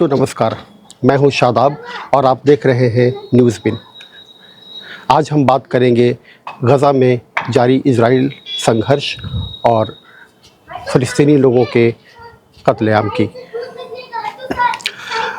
दोस्तों नमस्कार, मैं हूं शादाब और आप देख रहे हैं न्यूज़ बिन। आज हम बात करेंगे गज़ा में जारी इजराइल संघर्ष और फ़लस्तीनी लोगों के कत्लेआम की।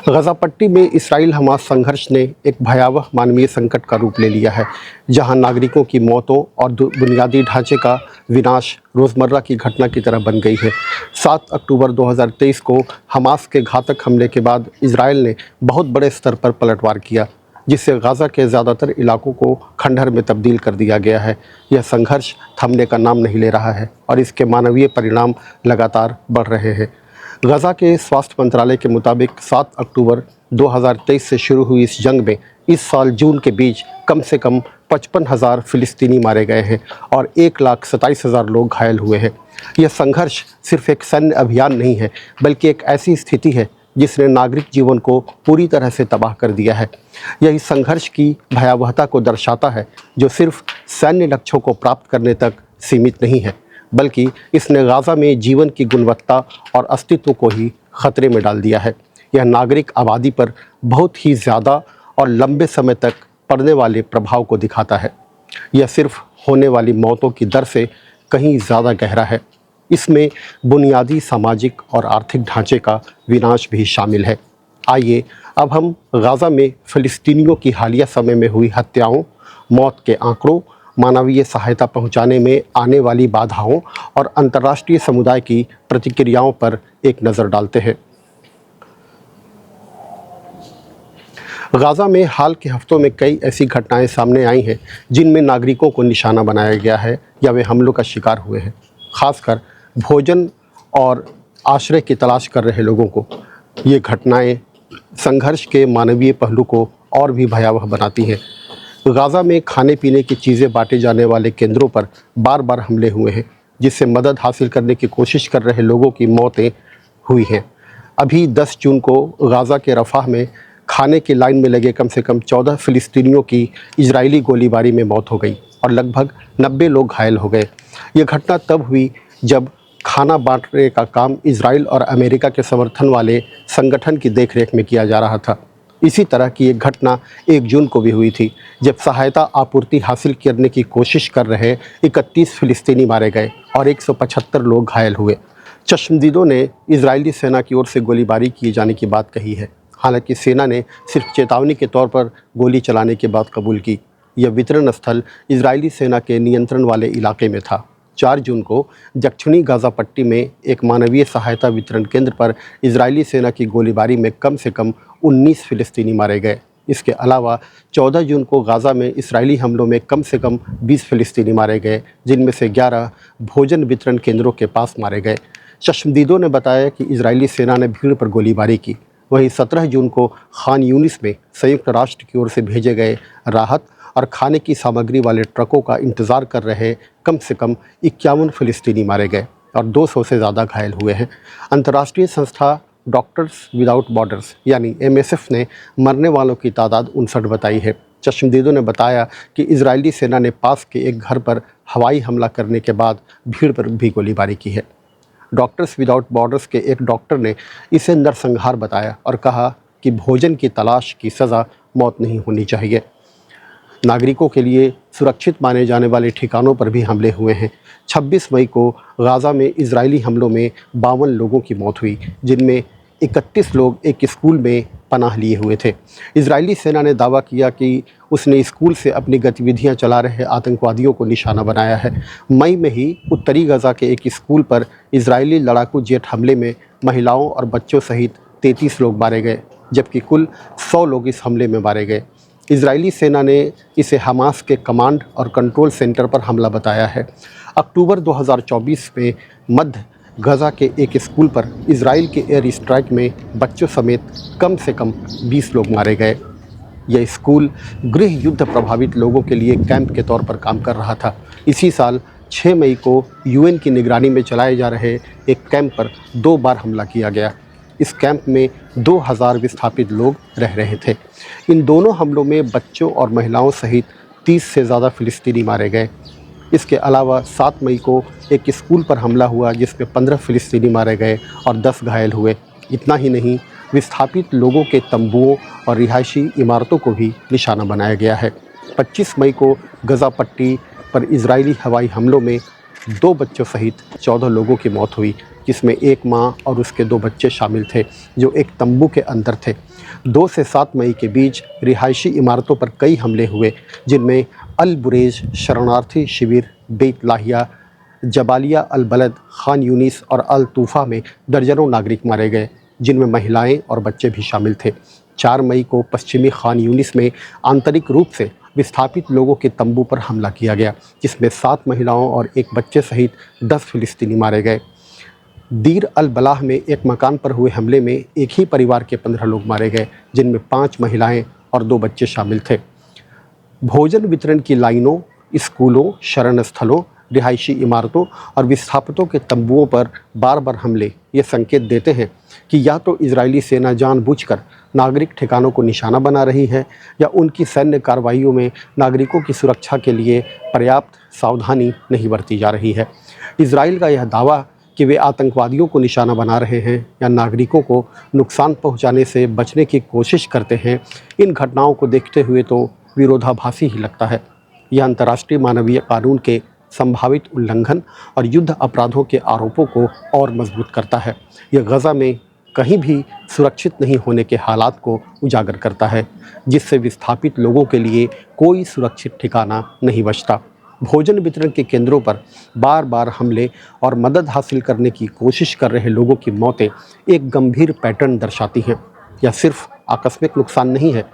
गज़ा पट्टी में इसराइल हमास संघर्ष ने एक भयावह मानवीय संकट का रूप ले लिया है, जहां नागरिकों की मौतों और बुनियादी ढांचे का विनाश रोज़मर्रा की घटना की तरह बन गई है। 7 अक्टूबर 2023 को हमास के घातक हमले के बाद इसराइल ने बहुत बड़े स्तर पर पलटवार किया, जिससे गज़ा के ज़्यादातर इलाकों को खंडहर में तब्दील कर दिया गया है। यह संघर्ष थमने का नाम नहीं ले रहा है और इसके मानवीय परिणाम लगातार बढ़ रहे हैं। गज़ा के स्वास्थ्य मंत्रालय के मुताबिक 7 अक्टूबर 2023 से शुरू हुई इस जंग में इस साल जून के बीच कम से कम 55,000 फ़िलिस्तीनी मारे गए हैं और 1,27,000 लोग घायल हुए हैं। यह संघर्ष सिर्फ एक सैन्य अभियान नहीं है, बल्कि एक ऐसी स्थिति है जिसने नागरिक जीवन को पूरी तरह से तबाह कर दिया है। यह इस संघर्ष की भयावहता को दर्शाता है, जो सिर्फ सैन्य लक्ष्यों को प्राप्त करने तक सीमित नहीं है, बल्कि इसने गाज़ा में जीवन की गुणवत्ता और अस्तित्व को ही खतरे में डाल दिया है। यह नागरिक आबादी पर बहुत ही ज़्यादा और लंबे समय तक पड़ने वाले प्रभाव को दिखाता है। यह सिर्फ होने वाली मौतों की दर से कहीं ज़्यादा गहरा है। इसमें बुनियादी सामाजिक और आर्थिक ढांचे का विनाश भी शामिल है। आइए अब हम गाज़ा में फ़लस्तीनियों की हालिया समय में हुई हत्याओं, मौत के आंकड़ों, मानवीय सहायता पहुंचाने में आने वाली बाधाओं और अंतर्राष्ट्रीय समुदाय की प्रतिक्रियाओं पर एक नज़र डालते हैं। गाज़ा में हाल के हफ्तों में कई ऐसी घटनाएं सामने आई हैं जिनमें नागरिकों को निशाना बनाया गया है या वे हमलों का शिकार हुए हैं। खासकर भोजन और आश्रय की तलाश कर रहे लोगों को ये घटनाएं संघर्ष के मानवीय पहलू को और भी भयावह बनाती हैं। गाज़ा में खाने पीने की चीज़ें बांटे जाने वाले केंद्रों पर बार बार हमले हुए हैं, जिससे मदद हासिल करने की कोशिश कर रहे लोगों की मौतें हुई हैं। अभी 10 जून को गाज़ा के रफ़ाह में खाने की लाइन में लगे कम से कम 14 फ़िलिस्तीनियों की इजरायली गोलीबारी में मौत हो गई और लगभग 90 लोग घायल हो गए। ये घटना तब हुई जब खाना बांटने का काम इजराइल और अमेरिका के समर्थन वाले संगठन की देखरेख में किया जा रहा था। इसी तरह की एक घटना 1 जून को भी हुई थी, जब सहायता आपूर्ति हासिल करने की कोशिश कर रहे 31 फ़िलिस्तीनी मारे गए और 175 लोग घायल हुए। चश्मदीदों ने इजरायली सेना की ओर से गोलीबारी किए जाने की बात कही है। हालांकि सेना ने सिर्फ चेतावनी के तौर पर गोली चलाने की बात कबूल की। यह वितरण स्थल इजरायली सेना के नियंत्रण वाले इलाके में था। 4 जून को दक्षिणी गाज़ा पट्टी में एक मानवीय सहायता वितरण केंद्र पर इजरायली सेना की गोलीबारी में कम से कम 19 फ़िलिस्तीनी मारे गए। इसके अलावा 14 जून को गाज़ा में इजरायली हमलों में कम से कम 20 फ़िलिस्तीनी मारे गए, जिनमें से 11 भोजन वितरण केंद्रों के पास मारे गए। चश्मदीदों ने बताया कि इजरायली सेना ने भीड़ पर गोलीबारी की। वहीं 17 जून को खान यूनिस में संयुक्त राष्ट्र की ओर से भेजे गए राहत और खाने की सामग्री वाले ट्रकों का इंतज़ार कर रहे कम से कम 51 फ़िलिस्तीनी मारे गए और 200 से ज़्यादा घायल हुए हैं। अंतर्राष्ट्रीय संस्था डॉक्टर्स विदाउट बॉर्डर्स यानी MSF ने मरने वालों की तादाद 59 बताई है। चश्मदीदों ने बताया कि इजरायली सेना ने पास के एक घर पर हवाई हमला करने के बाद भीड़ पर भी गोलीबारी की है। डॉक्टर्स विदाउट बॉर्डर्स के एक डॉक्टर ने इसे नरसंहार बताया और कहा कि भोजन की तलाश की सज़ा मौत नहीं होनी चाहिए। नागरिकों के लिए सुरक्षित माने जाने वाले ठिकानों पर भी हमले हुए हैं। 26 मई को गाज़ा में इजरायली हमलों में 52 लोगों की मौत हुई, जिनमें 31 लोग एक स्कूल में पनाह लिए हुए थे। इजरायली सेना ने दावा किया कि उसने स्कूल से अपनी गतिविधियां चला रहे आतंकवादियों को निशाना बनाया है। मई में ही उत्तरी गाज़ा के एक स्कूल पर इजरायली लड़ाकू जेट हमले में महिलाओं और बच्चों सहित 33 लोग मारे गए, जबकि कुल 100 लोग इस हमले में मारे गए। इजरायली सेना ने इसे हमास के कमांड और कंट्रोल सेंटर पर हमला बताया है। अक्टूबर 2024 में मध्य गाज़ा के एक स्कूल पर इजराइल के एयर स्ट्राइक में बच्चों समेत कम से कम 20 लोग मारे गए। यह स्कूल गृह युद्ध प्रभावित लोगों के लिए कैंप के तौर पर काम कर रहा था। इसी साल 6 मई को UN की निगरानी में चलाए जा रहे एक कैंप पर 2 बार हमला किया गया। इस कैंप में 2000 विस्थापित लोग रह रहे थे। इन दोनों हमलों में बच्चों और महिलाओं सहित 30 से ज़्यादा फ़िलिस्तीनी मारे गए। इसके अलावा 7 मई को एक स्कूल पर हमला हुआ जिसमें 15 फ़िलिस्तीनी मारे गए और 10 घायल हुए। इतना ही नहीं, विस्थापित लोगों के तंबुओं और रिहायशी इमारतों को भी निशाना बनाया गया है। 25 मई को गज़ा पट्टी पर इजरायली हवाई हमलों में 2 बच्चों सहित 14 लोगों की मौत हुई, जिसमें एक मां और उसके 2 बच्चे शामिल थे जो एक तंबू के अंदर थे। 2 से 7 मई के बीच रिहायशी इमारतों पर कई हमले हुए, जिनमें अल बुरेज शरणार्थी शिविर, बेत लाहिया, जबालिया अल बलद, खान यूनिस और अल तूफ़ा में दर्जनों नागरिक मारे गए, जिनमें महिलाएं और बच्चे भी शामिल थे। 4 मई को पश्चिमी खान यूनिस में आंतरिक रूप से विस्थापित लोगों के तंबू पर हमला किया गया, जिसमें 7 महिलाओं और 1 बच्चे सहित 10 फिलिस्तीनी मारे गए। दीर अल बलाह में एक मकान पर हुए हमले में एक ही परिवार के 15 लोग मारे गए, जिनमें 5 महिलाएं और 2 बच्चे शामिल थे। भोजन वितरण की लाइनों, स्कूलों, शरण स्थलों, रिहायशी इमारतों और विस्थापितों के तंबुओं पर बार बार हमले ये संकेत देते हैं कि या तो इजरायली सेना जानबूझकर नागरिक ठिकानों को निशाना बना रही है या उनकी सैन्य कार्रवाइयों में नागरिकों की सुरक्षा के लिए पर्याप्त सावधानी नहीं बरती जा रही है। इजराइल का यह दावा कि वे आतंकवादियों को निशाना बना रहे हैं या नागरिकों को नुकसान पहुंचाने से बचने की कोशिश करते हैं, इन घटनाओं को देखते हुए तो विरोधाभासी ही लगता है। यह अंतर्राष्ट्रीय मानवीय कानून के संभावित उल्लंघन और युद्ध अपराधों के आरोपों को और मजबूत करता है। यह गज़ा में कहीं भी सुरक्षित नहीं होने के हालात को उजागर करता है, जिससे विस्थापित लोगों के लिए कोई सुरक्षित ठिकाना नहीं बचता। भोजन वितरण के केंद्रों पर बार बार हमले और मदद हासिल करने की कोशिश कर रहे लोगों की मौतें एक गंभीर पैटर्न दर्शाती हैं। यह सिर्फ आकस्मिक नुकसान नहीं है,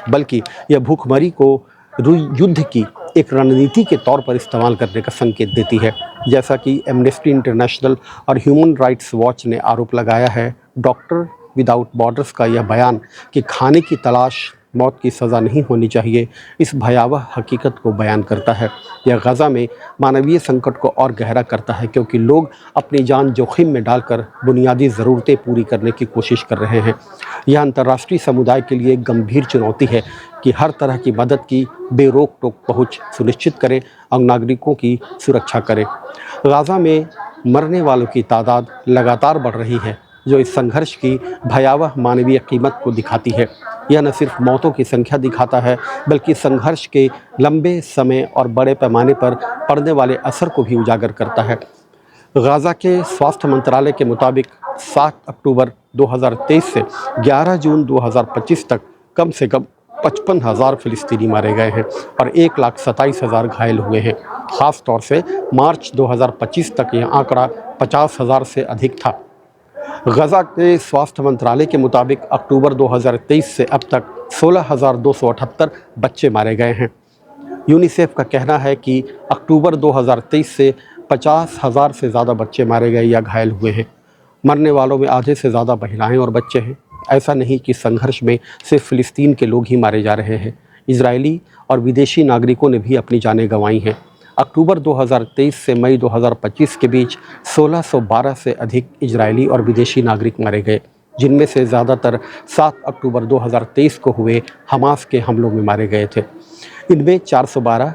बल्कि यह भूखमरी को युद्ध की एक रणनीति के तौर पर इस्तेमाल करने का संकेत देती है। जैसा कि एमनेस्टी इंटरनेशनल और ह्यूमन राइट्स वॉच ने आरोप लगाया है, डॉक्टर विदाउट बॉर्डर्स का यह बयान कि खाने की तलाश मौत की सज़ा नहीं होनी चाहिए, इस भयावह हकीकत को बयान करता है। यह गज़ा में मानवीय संकट को और गहरा करता है, क्योंकि लोग अपनी जान जोखिम में डालकर बुनियादी ज़रूरतें पूरी करने की कोशिश कर रहे हैं। यह अंतर्राष्ट्रीय समुदाय के लिए एक गंभीर चुनौती है कि हर तरह की मदद की बेरोक टोक पहुँच सुनिश्चित करें और नागरिकों की सुरक्षा करें। गज़ा में मरने वालों की तादाद लगातार बढ़ रही है, जो इस संघर्ष की भयावह मानवीय कीमत को दिखाती है। यह न सिर्फ मौतों की संख्या दिखाता है, बल्कि संघर्ष के लंबे समय और बड़े पैमाने पर पड़ने वाले असर को भी उजागर करता है। गाज़ा के स्वास्थ्य मंत्रालय के मुताबिक 7 अक्टूबर 2023 से 11 जून 2025 तक कम से कम 55,000 फिलिस्तीनी मारे गए हैं और 1,27,000 घायल हुए हैं। ख़ास तौर से मार्च 2025 तक यह आंकड़ा 50,000 से अधिक था। गज़ा के स्वास्थ्य मंत्रालय के मुताबिक अक्टूबर 2023 से अब तक 16,278 बच्चे मारे गए हैं। यूनिसेफ का कहना है कि अक्टूबर 2023 से 50,000 से ज़्यादा बच्चे मारे गए या घायल हुए हैं। मरने वालों में आधे से ज़्यादा महिलाएं और बच्चे हैं। ऐसा नहीं कि संघर्ष में सिर्फ फ़िलिस्तीन के लोग ही मारे जा रहे हैं, इजरायली और विदेशी नागरिकों ने भी अपनी जानें गंवाई हैं। अक्टूबर 2023 से मई 2025 के बीच 1612 से अधिक इजरायली और विदेशी नागरिक मारे गए, जिनमें से ज़्यादातर 7 अक्टूबर 2023 को हुए हमास के हमलों में मारे गए थे। इनमें 412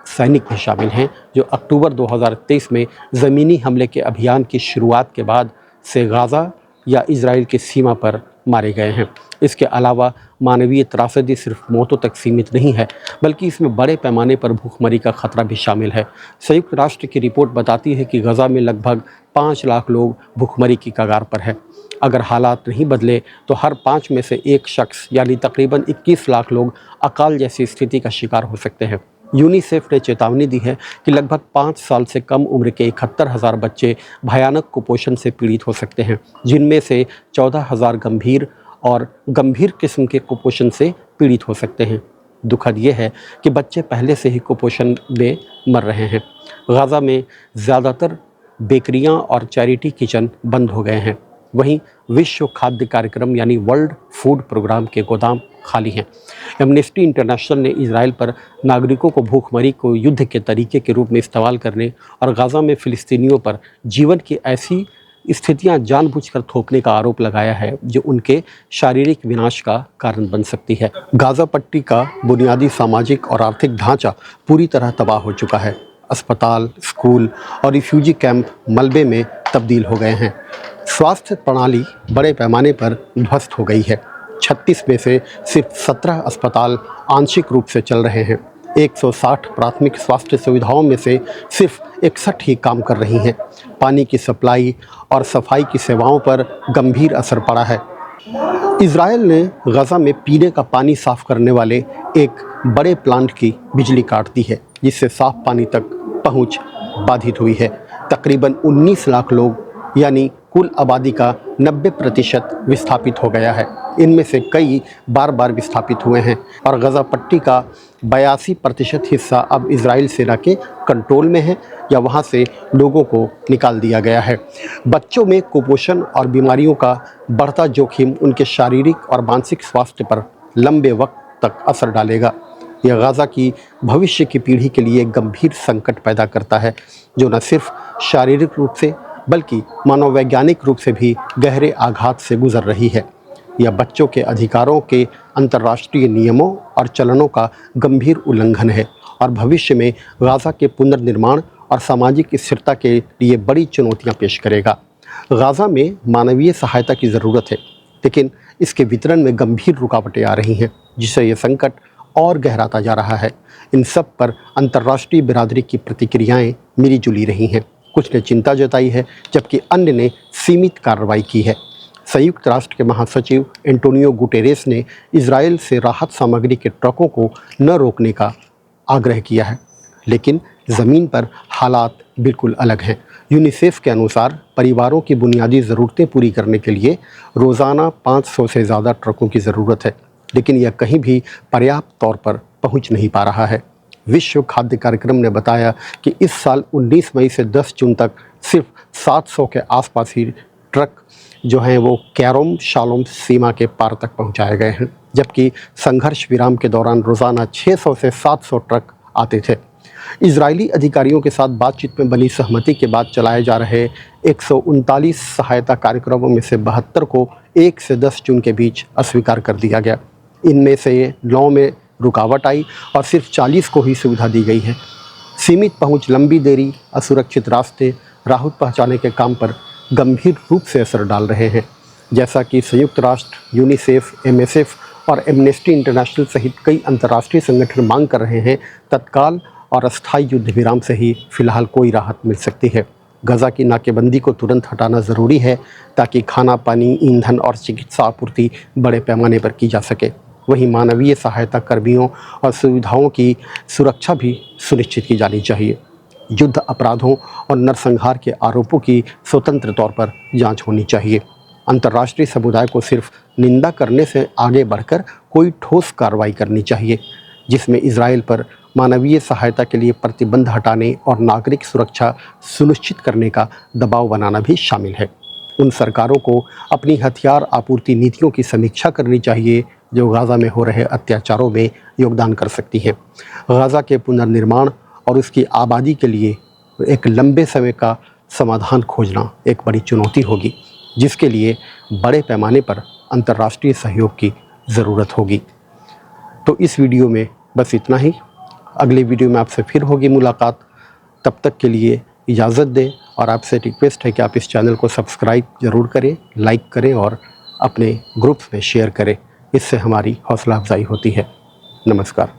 सैनिक भी शामिल हैं, जो अक्टूबर 2023 में ज़मीनी हमले के अभियान की शुरुआत के बाद से गाज़ा या इजराइल की सीमा पर मारे गए हैं। इसके अलावा मानवीय त्रासदी सिर्फ मौतों तक सीमित नहीं है, बल्कि इसमें बड़े पैमाने पर भूखमरी का खतरा भी शामिल है। संयुक्त राष्ट्र की रिपोर्ट बताती है कि गज़ा में लगभग 5 लाख लोग भूखमरी की कगार पर है। अगर हालात नहीं बदले तो हर 5 में से 1 शख्स यानी तकरीबन 21 लाख लोग अकाल जैसी स्थिति का शिकार हो सकते हैं। यूनिसेफ ने चेतावनी दी है कि लगभग 5 साल से कम उम्र के 71,000 बच्चे भयानक कुपोषण से पीड़ित हो सकते हैं, जिनमें से 14,000 गंभीर और गंभीर किस्म के कुपोषण से पीड़ित हो सकते हैं। दुखद यह है कि बच्चे पहले से ही कुपोषण में मर रहे हैं। गाज़ा में ज़्यादातर बेकरियां और चैरिटी किचन बंद हो गए हैं। वहीं विश्व खाद्य कार्यक्रम यानी वर्ल्ड फूड प्रोग्राम के गोदाम खाली हैं। एमनेस्टी इंटरनेशनल ने इजराइल पर नागरिकों को भूखमरी को युद्ध के तरीके के रूप में इस्तेमाल करने और गाज़ा में फ़िलिस्तीनियों पर जीवन की ऐसी स्थितियां जानबूझकर थोपने का आरोप लगाया है जो उनके शारीरिक विनाश का कारण बन सकती है। गाज़ा पट्टी का बुनियादी सामाजिक और आर्थिक ढांचा पूरी तरह तबाह हो चुका है। अस्पताल, स्कूल और रिफ्यूजी कैंप मलबे में तब्दील हो गए हैं। स्वास्थ्य प्रणाली बड़े पैमाने पर ध्वस्त हो गई है। 36 में से सिर्फ 17 अस्पताल आंशिक रूप से चल रहे हैं। 160 प्राथमिक स्वास्थ्य सुविधाओं में से सिर्फ 61 ही काम कर रही हैं। पानी की सप्लाई और सफाई की सेवाओं पर गंभीर असर पड़ा है। इजराइल ने गजा में पीने का पानी साफ करने वाले एक बड़े प्लांट की बिजली काट दी है, जिससे साफ पानी तक पहुंच बाधित हुई है। तकरीबन 19 लाख लोग यानी कुल आबादी का 90% विस्थापित हो गया है। इनमें से कई बार विस्थापित हुए हैं और गजा पट्टी का 82% हिस्सा अब इजराइल सेना के कंट्रोल में है या वहां से लोगों को निकाल दिया गया है। बच्चों में कुपोषण और बीमारियों का बढ़ता जोखिम उनके शारीरिक और मानसिक स्वास्थ्य पर लंबे वक्त तक असर डालेगा। यह गाज़ा की भविष्य की पीढ़ी के लिए गंभीर संकट पैदा करता है, जो न सिर्फ शारीरिक रूप से बल्कि मनोवैज्ञानिक रूप से भी गहरे आघात से गुजर रही है। यह बच्चों के अधिकारों के अंतर्राष्ट्रीय नियमों और चलनों का गंभीर उल्लंघन है और भविष्य में गाज़ा के पुनर्निर्माण और सामाजिक स्थिरता के लिए बड़ी चुनौतियां पेश करेगा। गाज़ा में मानवीय सहायता की ज़रूरत है, लेकिन इसके वितरण में गंभीर रुकावटें आ रही हैं, जिससे यह संकट और गहराता जा रहा है। इन सब पर अंतर्राष्ट्रीय बिरादरी की प्रतिक्रियाएं मिली-जुली रही हैं। कुछ ने चिंता जताई है, जबकि अन्य ने सीमित कार्रवाई की है। संयुक्त राष्ट्र के महासचिव एंटोनियो गुटेरेस ने इजराइल से राहत सामग्री के ट्रकों को न रोकने का आग्रह किया है, लेकिन ज़मीन पर हालात बिल्कुल अलग हैं। यूनिसेफ के अनुसार परिवारों की बुनियादी ज़रूरतें पूरी करने के लिए रोज़ाना 500 से ज़्यादा ट्रकों की ज़रूरत है, लेकिन यह कहीं भी पर्याप्त तौर पर पहुंच नहीं पा रहा है। विश्व खाद्य कार्यक्रम ने बताया कि इस साल 19 मई से 10 जून तक सिर्फ 700 के आसपास ही ट्रक जो हैं वो कैरोम शालोम सीमा के पार तक पहुंचाए गए हैं, जबकि संघर्ष विराम के दौरान रोज़ाना 600 से 700 ट्रक आते थे। इजरायली अधिकारियों के साथ बातचीत में बनी सहमति के बाद चलाए जा रहे 139 सहायता कार्यक्रमों में से 72 को 1 से 10 जून के बीच अस्वीकार कर दिया गया। इनमें से 9 में रुकावट आई और सिर्फ 40 को ही सुविधा दी गई है। सीमित पहुंच, लंबी देरी, असुरक्षित रास्ते राहत पहुंचाने के काम पर गंभीर रूप से असर डाल रहे हैं। जैसा कि संयुक्त राष्ट्र, यूनिसेफ, MSF और एमनेस्टी इंटरनेशनल सहित कई अंतर्राष्ट्रीय संगठन मांग कर रहे हैं, तत्काल और अस्थायी युद्ध विराम से ही फिलहाल कोई राहत मिल सकती है। गजा की नाकेबंदी को तुरंत हटाना ज़रूरी है ताकि खाना, पानी, ईंधन और चिकित्सा आपूर्ति बड़े पैमाने पर की जा सके। वहीं मानवीय सहायता कर्मियों और सुविधाओं की सुरक्षा भी सुनिश्चित की जानी चाहिए। युद्ध अपराधों और नरसंहार के आरोपों की स्वतंत्र तौर पर जांच होनी चाहिए। अंतर्राष्ट्रीय समुदाय को सिर्फ निंदा करने से आगे बढ़कर कोई ठोस कार्रवाई करनी चाहिए, जिसमें इजराइल पर मानवीय सहायता के लिए प्रतिबंध हटाने और नागरिक सुरक्षा सुनिश्चित करने का दबाव बनाना भी शामिल है। उन सरकारों को अपनी हथियार आपूर्ति नीतियों की समीक्षा करनी चाहिए जो गाज़ा में हो रहे अत्याचारों में योगदान कर सकती हैं। गाज़ा के पुनर्निर्माण और उसकी आबादी के लिए एक लंबे समय का समाधान खोजना एक बड़ी चुनौती होगी, जिसके लिए बड़े पैमाने पर अंतर्राष्ट्रीय सहयोग की ज़रूरत होगी। तो इस वीडियो में बस इतना ही। अगले वीडियो में आपसे फिर होगी मुलाकात। तब तक के लिए इजाज़त दें और आपसे रिक्वेस्ट है कि आप इस चैनल को सब्सक्राइब ज़रूर करें, लाइक करें और अपने ग्रुप्स में शेयर करें। इससे हमारी हौसला अफजाई होती है। नमस्कार।